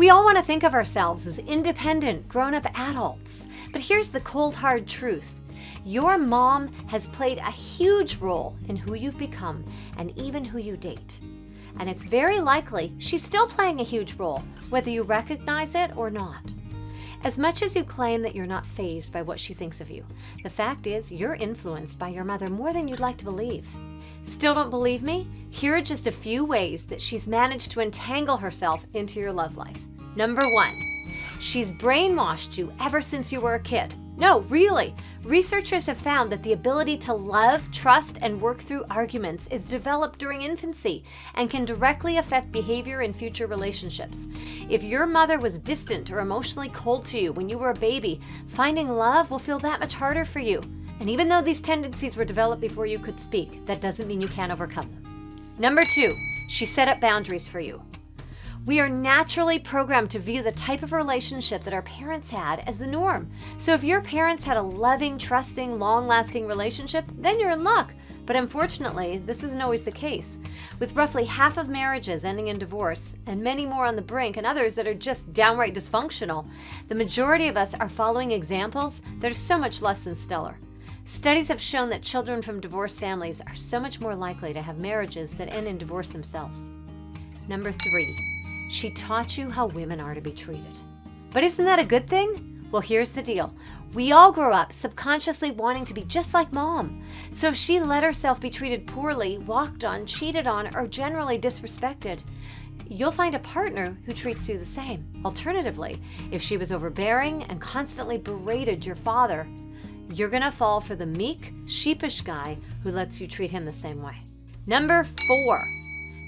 We all want to think of ourselves as independent, grown-up adults. But here's the cold, hard truth. Your mom has played a huge role in who you've become and even who you date. And it's very likely she's still playing a huge role, whether you recognize it or not. As much as you claim that you're not fazed by what she thinks of you, the fact is you're influenced by your mother more than you'd like to believe. Still don't believe me? Here are just a few ways that she's managed to entangle herself into your love life. Number 1, she's brainwashed you ever since you were a kid. No, really. Researchers have found that the ability to love, trust, and work through arguments is developed during infancy and can directly affect behavior in future relationships. If your mother was distant or emotionally cold to you when you were a baby, finding love will feel that much harder for you. And even though these tendencies were developed before you could speak, that doesn't mean you can't overcome them. Number 2, she set up boundaries for you. We are naturally programmed to view the type of relationship that our parents had as the norm. So if your parents had a loving, trusting, long-lasting relationship, then you're in luck. But unfortunately, this isn't always the case. With roughly half of marriages ending in divorce, and many more on the brink, and others that are just downright dysfunctional, the majority of us are following examples that are so much less than stellar. Studies have shown that children from divorced families are so much more likely to have marriages that end in divorce themselves. Number 3. She taught you how women are to be treated. But isn't that a good thing? Well, here's the deal. We all grow up subconsciously wanting to be just like mom. So if she let herself be treated poorly, walked on, cheated on, or generally disrespected, you'll find a partner who treats you the same. Alternatively, if she was overbearing and constantly berated your father, you're gonna fall for the meek, sheepish guy who lets you treat him the same way. Number 4.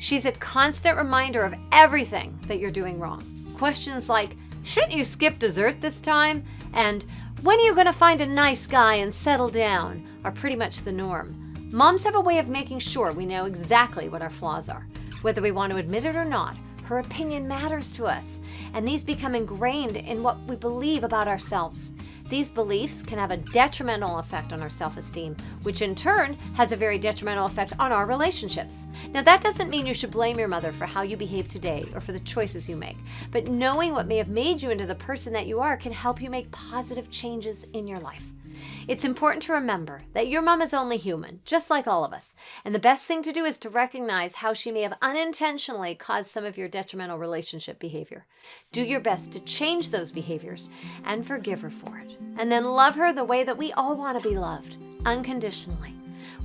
She's a constant reminder of everything that you're doing wrong. Questions like, shouldn't you skip dessert this time? And when are you gonna find a nice guy and settle down? Are pretty much the norm. Moms have a way of making sure we know exactly what our flaws are. Whether we want to admit it or not, her opinion matters to us, and these become ingrained in what we believe about ourselves. These beliefs can have a detrimental effect on our self-esteem, which in turn has a very detrimental effect on our relationships. Now, that doesn't mean you should blame your mother for how you behave today or for the choices you make, but knowing what may have made you into the person that you are can help you make positive changes in your life. It's important to remember that your mom is only human, just like all of us, and the best thing to do is to recognize how she may have unintentionally caused some of your detrimental relationship behavior. Do your best to change those behaviors and forgive her for it, and then love her the way that we all want to be loved, unconditionally,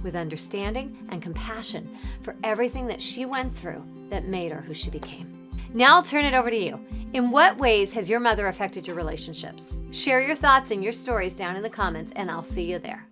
with understanding and compassion for everything that she went through that made her who she became. Now I'll turn it over to you. In what ways has your mother affected your relationships? Share your thoughts and your stories down in the comments, and I'll see you there.